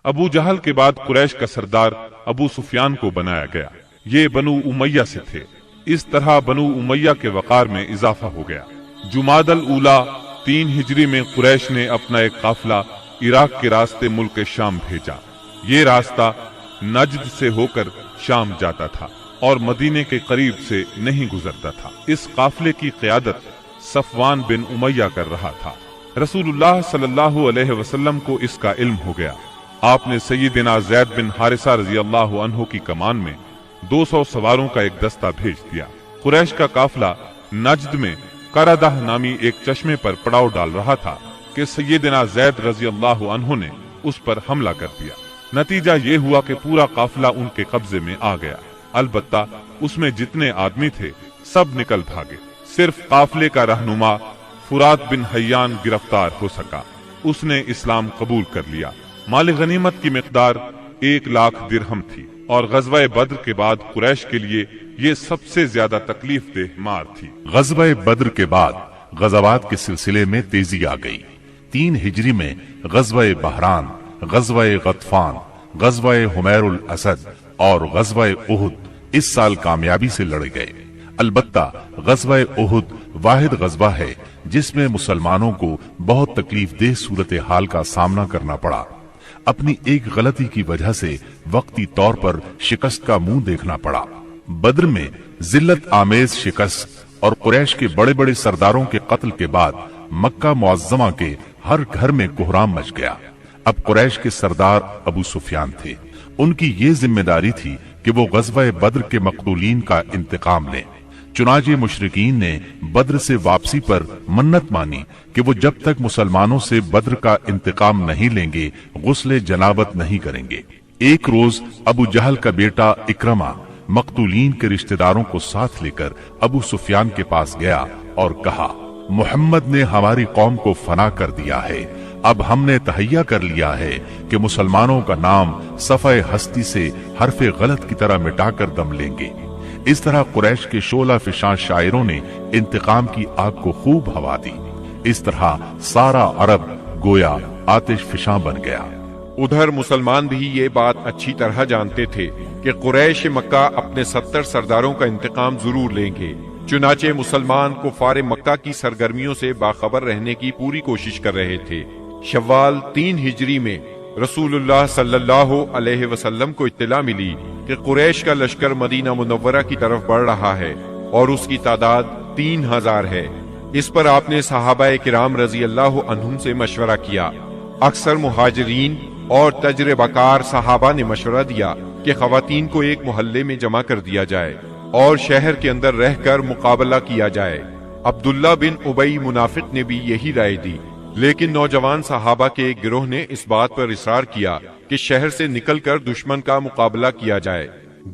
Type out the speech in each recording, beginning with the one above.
ابو جہل کے بعد قریش کا سردار ابو سفیان کو بنایا گیا۔ یہ بنو امیہ سے تھے۔ اس طرح بنو امیہ کے وقار میں اضافہ ہو گیا۔ جمادی الاولیٰ 3 ہجری میں قریش نے اپنا ایک قافلہ عراق کے راستے ملک شام بھیجا۔ یہ راستہ نجد سے ہو کر شام جاتا تھا اور مدینے کے قریب سے نہیں گزرتا تھا۔ اس قافلے کی قیادت صفوان بن امیہ کر رہا تھا۔ رسول اللہ صلی اللہ علیہ وسلم کو اس کا علم ہو گیا۔ آپ نے سیدنا زید بن حارثہ رضی اللہ عنہ کی کمان میں 200 سواروں کا ایک دستہ بھیج دیا۔ قریش کا قافلہ نجد میں قردہ نامی ایک چشمے پر پڑاؤ ڈال رہا تھا کہ سیدنا زید رضی اللہ عنہ نے اس پر حملہ کر دیا۔ نتیجہ یہ ہوا کہ پورا قافلہ ان کے قبضے میں آ گیا، البتہ اس میں جتنے آدمی تھے سب نکل بھاگے۔ صرف قافلے کا رہنما فرات بن حیان گرفتار ہو سکا۔ اس نے اسلام قبول کر لیا۔ مال غنیمت کی مقدار 1,00,000 درہم تھی اور غزوہ بدر کے بعد قریش کے لیے یہ سب سے زیادہ تکلیف دہ مار تھی۔ غزوہ بدر کے بعد غزوات کے سلسلے میں تیزی آ گئی۔ 3 ہجری میں غزوہ بحران، غزوہ غطفان، غزوہ حمیر الاسد اور غزوہ احد اس سال کامیابی سے لڑے گئے۔ البتہ غزوہ احد واحد غزوہ ہے جس میں مسلمانوں کو بہت تکلیف دہ صورتحال کا سامنا کرنا پڑا۔ اپنی ایک غلطی کی وجہ سے وقتی طور پر شکست کا منہ دیکھنا پڑا۔ بدر میں ذلت آمیز شکست اور قریش کے بڑے بڑے سرداروں کے قتل کے بعد مکہ معظمہ کے ہر گھر میں کوہرام مچ گیا۔ اب قریش کے سردار ابو سفیان تھے۔ ان کی یہ ذمہ داری تھی کہ وہ غزوہ بدر کے مقتولین کا انتقام لیں۔ چنانچہ مشرکین نے بدر سے واپسی پر منت مانی کہ وہ جب تک مسلمانوں سے بدر کا انتقام نہیں لیں گے غسل جنابت نہیں کریں گے۔ ایک روز ابو جہل کا بیٹا اکرمہ مقتولین کے رشتہ داروں کو ساتھ لے کر ابو سفیان کے پاس گیا اور کہا، محمد نے ہماری قوم کو فنا کر دیا ہے۔ اب ہم نے تہیہ کر لیا ہے کہ مسلمانوں کا نام صفحہ ہستی سے حرف غلط کی طرح مٹا کر دم لیں گے۔ اس طرح قریش کے شعلہ فشاں شاعروں نے انتقام کی آگ کو خوب ہوا دی۔ اس طرح سارا عرب گویا آتش فشاں بن گیا۔ ادھر مسلمان بھی یہ بات اچھی طرح جانتے تھے کہ قریش مکہ اپنے 70 سرداروں کا انتقام ضرور لیں گے۔ چنانچہ مسلمان کفار مکہ کی سرگرمیوں سے باخبر رہنے کی پوری کوشش کر رہے تھے۔ شوال 3 ہجری میں رسول اللہ صلی اللہ علیہ وسلم کو اطلاع ملی کہ قریش کا لشکر مدینہ منورہ کی طرف بڑھ رہا ہے اور اس کی تعداد 3000 ہے۔ اس پر آپ نے صحابہ کرام رضی اللہ عنہم سے مشورہ کیا۔ اکثر مہاجرین اور تجربہ کار صحابہ نے مشورہ دیا کہ خواتین کو ایک محلے میں جمع کر دیا جائے اور شہر کے اندر رہ کر مقابلہ کیا جائے۔ عبداللہ بن ابی منافق نے بھی یہی رائے دی، لیکن نوجوان صحابہ کے ایک گروہ نے اس بات پر اصرار کیا کہ شہر سے نکل کر دشمن کا مقابلہ کیا جائے۔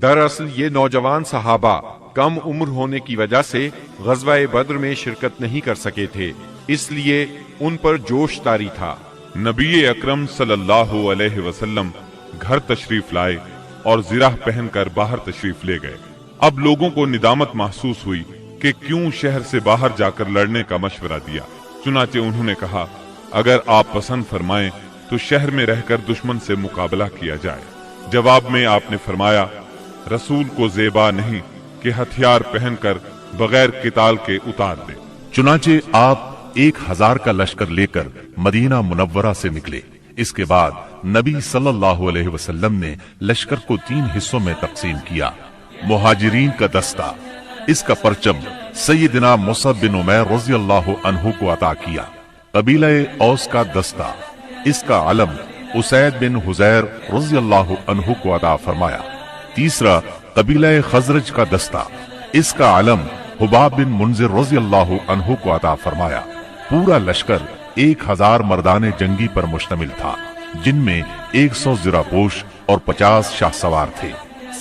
دراصل یہ نوجوان صحابہ کم عمر ہونے کی وجہ سے غزوہ بدر میں شرکت نہیں کر سکے تھے، اس لیے ان پر جوش طاری تھا۔ نبی اکرم صلی اللہ علیہ وسلم گھر تشریف لائے اور زرہ پہن کر باہر تشریف لے گئے۔ اب لوگوں کو ندامت محسوس ہوئی کہ کیوں شہر سے باہر جا کر لڑنے کا مشورہ دیا۔ چنانچہ انہوں نے کہا، اگر آپ پسند فرمائیں تو شہر میں رہ کر دشمن سے مقابلہ کیا جائے۔ جواب میں آپ نے فرمایا، رسول کو زیبا نہیں کہ ہتھیار پہن کر بغیر قتال کے اتار دے۔ چنانچہ آپ 1000 کا لشکر لے کر مدینہ منورہ سے نکلے۔ اس کے بعد نبی صلی اللہ علیہ وسلم نے لشکر کو 3 حصوں میں تقسیم کیا۔ مہاجرین کا دستہ، اس کا پرچم سیدنا مصعب بن عمیر رضی اللہ عنہ کو عطا کیا۔ قبیلہ اوس کا دستہ، اس کا علم اسید بن حزیر رضی اللہ عنہ کو عطا فرمایا۔ تیسرا قبیلہ خزرج کا دستہ، اس کا علم حباب بن منذر رضی اللہ عنہ کو عطا فرمایا۔ پورا لشکر 1000 مردان جنگی پر مشتمل تھا، جن میں 100 زرہ پوش اور 50 شاہ سوار تھے۔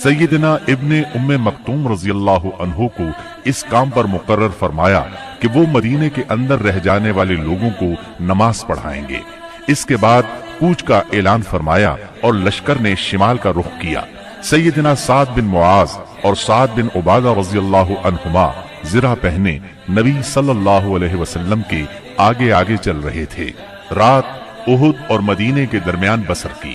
سیدنا ابن ام مکتوم رضی اللہ عنہ کو اس کام پر مقرر فرمایا کہ وہ مدینے کے اندر رہ جانے والے لوگوں کو نماز پڑھائیں گے۔ اس کے بعد کوچ کا اعلان فرمایا اور لشکر نے شمال کا رخ کیا۔ سیدنا سعد بن معاذ اور سعد بن عبادہ رضی اللہ عنہما زرہ پہنے نبی صلی اللہ علیہ وسلم کے آگے آگے چل رہے تھے۔ رات احد اور مدینے کے درمیان بسر کی۔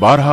12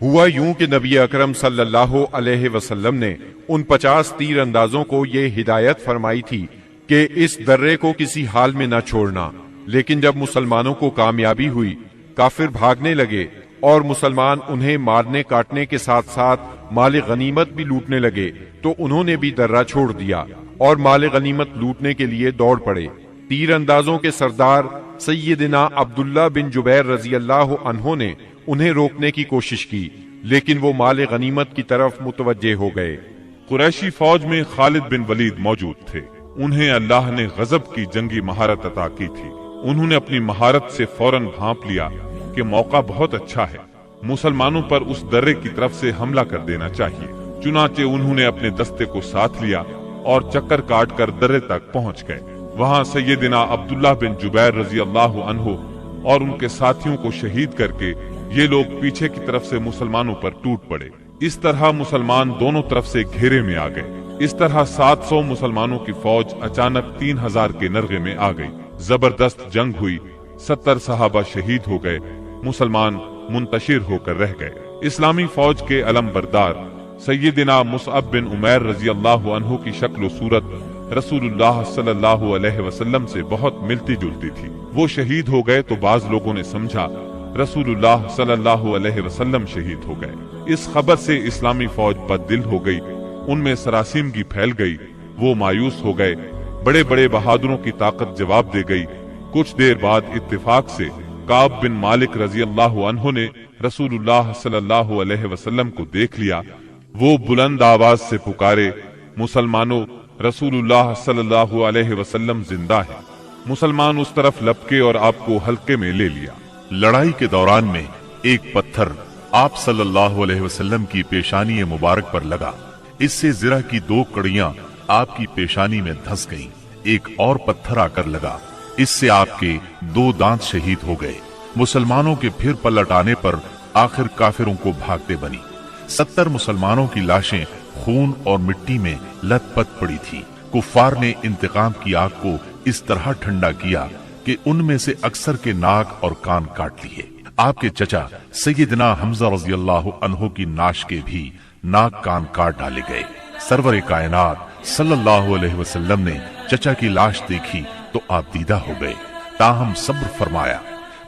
ہوا یوں کہ نبی اکرم صلی اللہ علیہ وسلم نے ان 50 تیر اندازوں کو یہ ہدایت فرمائی تھی کہ اس درے کو کسی حال میں نہ چھوڑنا، لیکن جب مسلمانوں کو کامیابی ہوئی، کافر بھاگنے لگے اور مسلمان انہیں مارنے کاٹنے کے ساتھ ساتھ مال غنیمت بھی لوٹنے لگے، تو انہوں نے بھی درہ چھوڑ دیا اور مال غنیمت لوٹنے کے لیے دوڑ پڑے۔ تیر اندازوں کے سردار سیدنا عبداللہ بن جبیر رضی اللہ عنہ نے انہیں روکنے کی کوشش کی، لیکن وہ مال غنیمت کی طرف متوجہ ہو گئے۔ قریشی فوج میں خالد بن ولید موجود تھے۔ انہیں اللہ نے غضب کی جنگی مہارت عطا کی تھی۔ انہوں نے اپنی مہارت سے فوراً بھانپ لیا کہ موقع بہت اچھا ہے، مسلمانوں پر اس درے کی طرف سے حملہ کر دینا چاہیے۔ چنانچہ انہوں نے اپنے دستے کو ساتھ لیا اور چکر کاٹ کر درے تک پہنچ گئے۔ وہاں سیدنا عبداللہ بن جبیر رضی اللہ عنہ اور ان کے ساتھیوں کو شہید کر کے یہ لوگ پیچھے کی طرف سے مسلمانوں پر ٹوٹ پڑے۔ اس طرح مسلمان دونوں طرف سے گھیرے میں آ گئے۔ اس طرح 700 مسلمانوں کی فوج اچانک 3000 کے نرغے میں آ گئی۔ زبردست جنگ ہوئی، 70 صحابہ شہید ہو گئے، مسلمان منتشر ہو کر رہ گئے۔ اسلامی فوج کے علم بردار سیدنا مصعب بن عمیر رضی اللہ عنہ کی شکل و صورت رسول اللہ صلی اللہ علیہ وسلم سے بہت ملتی جلتی تھی۔ وہ شہید ہو گئے تو بعض لوگوں نے سمجھا رسول اللہ صلی اللہ علیہ وسلم شہید ہو گئے۔ اس خبر سے اسلامی فوج بد دل ہو گئی، ان میں سراسیمگی پھیل گئی، وہ مایوس ہو گئے۔ بڑے بڑے بہادروں کی طاقت جواب دے گئی۔ کچھ دیر بعد اتفاق سے کعب بن مالک رضی اللہ عنہ نے رسول اللہ صلی اللہ علیہ وسلم کو دیکھ لیا۔ وہ بلند آواز سے پکارے، مسلمانوں، رسول اللہ صلی اللہ علیہ وسلم زندہ ہے۔ مسلمان اس طرف لپکے اور آپ کو حلقے میں لے لیا۔ لڑائی کے دوران میں ایک پتھر آپ صلی اللہ علیہ وسلم کی پیشانی مبارک پر لگا، اس سے زرہ کی 2 کڑیاں آپ کی پیشانی میں دھس گئیں۔ ایک اور پتھر آ کر لگا، اس سے آپ کے 2 دانت شہید ہو گئے۔ مسلمانوں کے پھر پلٹ آنے پر آخر کافروں کو بھاگتے بنی۔ 70 مسلمانوں کی لاشیں خون اور مٹی میں لت پت پڑی تھی۔ کفار نے انتقام کی آگ کو اس طرح ٹھنڈا کیا کہ ان میں سے اکثر کے ناک اور کان کاٹ لیے۔ آپ کے چچا سیدنا حمزہ رضی اللہ عنہ کی ناش کے بھی ناک کان کاٹ ڈالے گئے۔ سرور کائنات صلی اللہ علیہ وسلم نے چچا کی لاش دیکھی تو آپ دیدہ ہو گئے، تاہم صبر فرمایا۔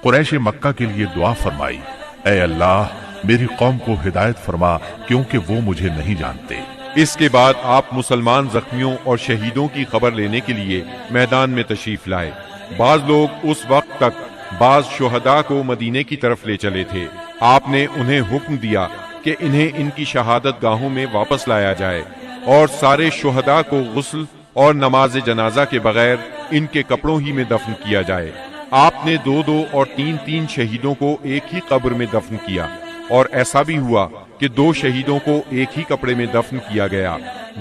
قریش مکہ کے لیے دعا فرمائی، اے اللہ میری قوم کو ہدایت فرما کیونکہ وہ مجھے نہیں جانتے۔ اس کے بعد آپ مسلمان زخمیوں اور شہیدوں کی خبر لینے کے لیے میدان میں تشریف لائے۔ بعض لوگ اس وقت تک بعض شہداء کو مدینے کی طرف لے چلے تھے۔ آپ نے انہیں حکم دیا کہ انہیں ان کی شہادت گاہوں میں واپس لایا جائے اور سارے شہداء کو غسل اور نماز جنازہ کے بغیر ان کے کپڑوں ہی میں دفن کیا جائے۔ آپ نے 2 اور 3 شہیدوں کو ایک ہی قبر میں دفن کیا، اور ایسا بھی ہوا کہ 2 شہیدوں کو ایک ہی کپڑے میں دفن کیا گیا۔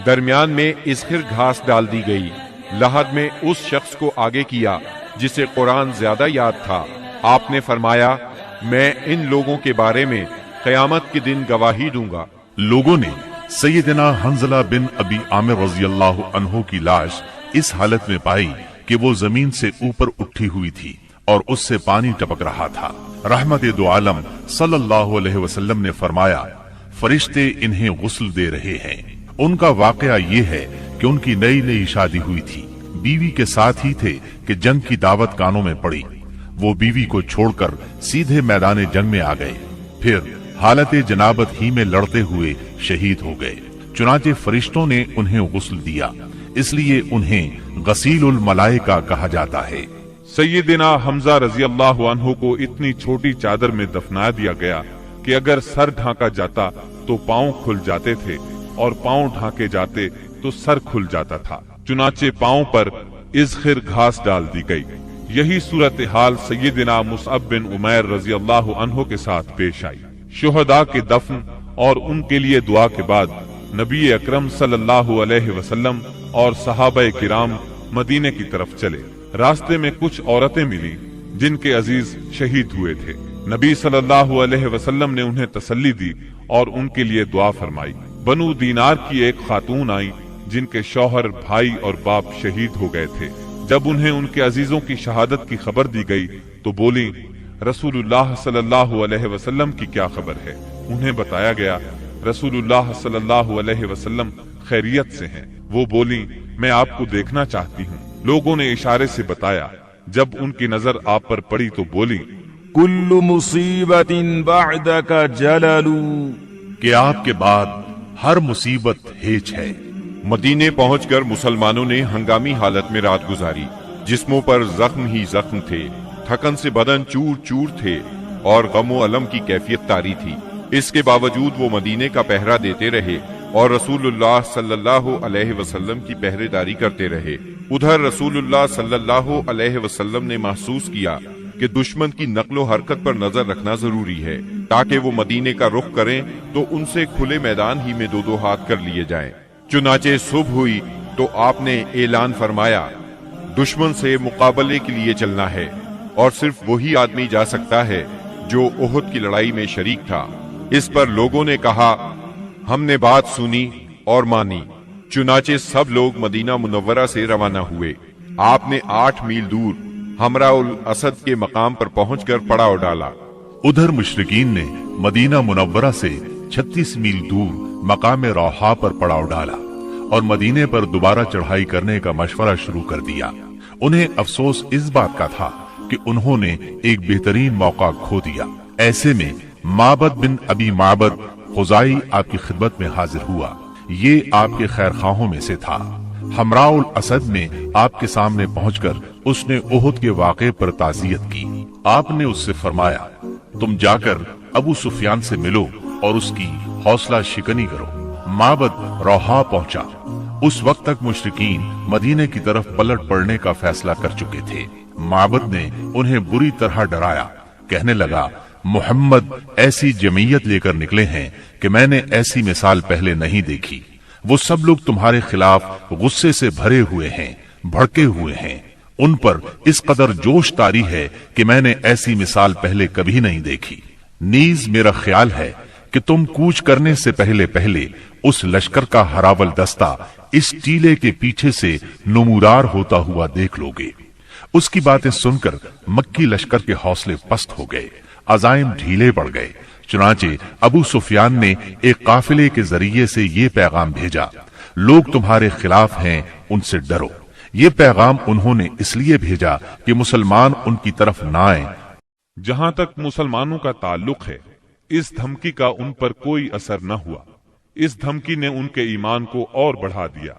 درمیان میں اذخر گھاس ڈال دی گئی۔ لحد میں اس شخص کو آگے کیا جسے قرآن زیادہ یاد تھا۔ آپ نے فرمایا، میں ان لوگوں کے بارے میں قیامت کے دن گواہی دوں گا۔ لوگوں نے سیدنا حنظلہ بن ابی عامر رضی اللہ عنہ کی لاش اس حالت میں پائی کہ وہ زمین سے اوپر اٹھی ہوئی تھی اور اس سے پانی ٹپک رہا تھا۔ رحمت دو عالم صلی اللہ علیہ وسلم نے فرمایا، فرشتے انہیں غسل دے رہے ہیں۔ ان کا واقعہ یہ ہے کہ ان کی نئی شادی ہوئی تھی، بیوی کے ساتھ ہی تھے کہ جنگ کی دعوت کانوں میں پڑی۔ وہ بیوی کو چھوڑ کر سیدھے میدان جنگ میں آ گئے، پھر حالت جنابت ہی میں لڑتے ہوئے شہید ہو گئے۔ چنانچہ فرشتوں نے انہیں غسل دیا، اس لیے انہیں غسیل الملائکہ کہا جاتا ہے۔ سیدنا حمزہ رضی اللہ عنہ کو اتنی چھوٹی چادر میں دفنا دیا گیا کہ اگر سر ڈھانکا جاتا تو پاؤں کھل جاتے تھے اور پاؤں ڈھانکے جاتے تو سر کھل جاتا تھا۔ چنانچہ پاؤں پر اذخر گھاس ڈال دی گئی۔ یہی صورتحال سیدنا مصعب بن عمیر رضی اللہ عنہ کے ساتھ پیش آئی۔ شہداء کے دفن اور ان کے لیے دعا کے بعد نبی اکرم صلی اللہ علیہ وسلم اور صحابہ کرام مدینے کی طرف چلے۔ راستے میں کچھ عورتیں ملی جن کے عزیز شہید ہوئے تھے۔ نبی صلی اللہ علیہ وسلم نے انہیں تسلی دی اور ان کے لیے دعا فرمائی۔ بنو دینار کی ایک خاتون آئی جن کے شوہر، بھائی اور باپ شہید ہو گئے تھے۔ جب انہیں ان کے عزیزوں کی شہادت کی خبر دی گئی تو بولی، رسول اللہ صلی اللہ علیہ وسلم کی کیا خبر ہے؟ انہیں بتایا گیا رسول اللہ صلی اللہ علیہ وسلم خیریت سے ہیں۔ وہ بولی میں آپ کو دیکھنا چاہتی ہوں۔ لوگوں نے اشارے سے بتایا۔ جب ان کی نظر آپ پر پڑی تو بولی کل مصیبت بعدک جلل، کہ آپ کے بعد ہر مصیبت ہیچ ہے۔ مدینے پہنچ کر مسلمانوں نے ہنگامی حالت میں رات گزاری۔ جسموں پر زخم ہی زخم تھے، تھکن سے بدن چور چور تھے اور غم و الم کی کیفیت طاری تھی۔ اس کے باوجود وہ مدینے کا پہرا دیتے رہے اور رسول اللہ صلی اللہ علیہ وسلم کی پہرے داری کرتے رہے۔ ادھر رسول اللہ صلی اللہ علیہ وسلم نے محسوس کیا کہ دشمن کی نقل و حرکت پر نظر رکھنا ضروری ہے تاکہ وہ مدینے کا رخ کریں تو ان سے کھلے میدان ہی میں دو دو ہاتھ کر لیے جائیں۔ چنانچہ صبح ہوئی تو آپ نے اعلان فرمایا دشمن سے مقابلے کے لیے چلنا ہے، اور صرف وہی آدمی جا سکتا ہے جو احد کی لڑائی میں شریک تھا۔ اس پر لوگوں نے کہا ہم نے بات سنی اور مانی۔ چنانچہ سب لوگ مدینہ منورہ سے روانہ ہوئے۔ آپ نے 8 میل دور حمراء الاسد کے مقام پر پہنچ کر پڑاؤ ڈالا۔ ادھر مشرکین نے مدینہ منورہ سے 36 میل دور مقام روحا پر پڑاؤ ڈالا اور مدینے پر دوبارہ چڑھائی کرنے کا مشورہ شروع کر دیا۔ انہیں افسوس اس بات کا تھا کہ انہوں نے ایک بہترین موقع کھو دیا۔ ایسے میں معبد بن ابی معبد خزائی آپ کی خدمت میں حاضر ہوا۔ یہ آپ کے خیر خواہوں میں سے تھا۔ حمراء الاسد میں آپ کے سامنے پہنچ کر اس نے احد کے واقعے پر تعزیت کی۔ آپ نے اس سے فرمایا تم جا کر ابو سفیان سے ملو اور اس کی حوصلہ شکنی کرو۔ معبد روحا پہنچا۔ اس وقت تک مشرکین مدینے کی طرف پلٹ پڑنے کا فیصلہ کر چکے تھے۔ معبد نے انہیں بری طرح ڈرایا، کہنے لگا محمد ایسی جمعیت لے کر نکلے ہیں کہ میں نے ایسی مثال پہلے نہیں دیکھی۔ وہ سب لوگ تمہارے خلاف غصے سے بھرے ہوئے ہیں، بھڑکے ہوئے ہیں۔ ان پر اس قدر جوش طاری ہے کہ میں نے ایسی مثال پہلے کبھی نہیں دیکھی۔ نیز میرا خیال ہے کہ تم کوچ کرنے سے پہلے پہلے اس لشکر کا ہراول دستہ اس ٹیلے کے پیچھے سے نمودار ہوتا ہوا دیکھ لو گے۔ اس کی باتیں سن کر مکی لشکر کے حوصلے پست ہو گئے، عزائم ڈھیلے پڑ گئے۔ چنانچہ ابو سفیان نے ایک قافلے کے ذریعے سے یہ پیغام بھیجا لوگ تمہارے خلاف ہیں، ان سے ڈرو۔ یہ پیغام انہوں نے اس لیے بھیجا کہ مسلمان ان کی طرف نہ آئیں۔ جہاں تک مسلمانوں کا تعلق ہے اس دھمکی کا ان پر کوئی اثر نہ ہوا۔ اس دھمکی نے ان کے ایمان کو اور بڑھا دیا۔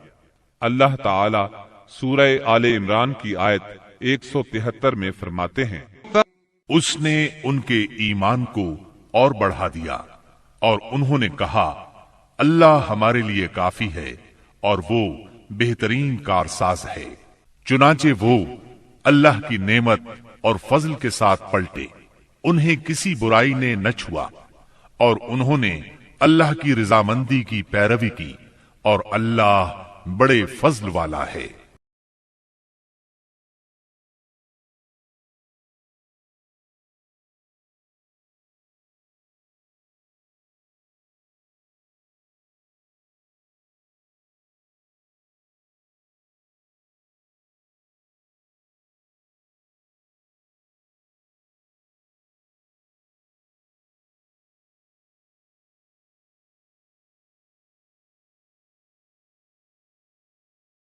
اللہ تعالی سورہ آل عمران کی آیت 173 میں فرماتے ہیں اس نے ان کے ایمان کو اور بڑھا دیا اور انہوں نے کہا اللہ ہمارے لیے کافی ہے اور وہ بہترین کارساز ہے۔ چنانچہ وہ اللہ کی نعمت اور فضل کے ساتھ پلٹے، انہیں کسی برائی نے نہ چھوا اور انہوں نے اللہ کی رضامندی کی پیروی کی اور اللہ بڑے فضل والا ہے۔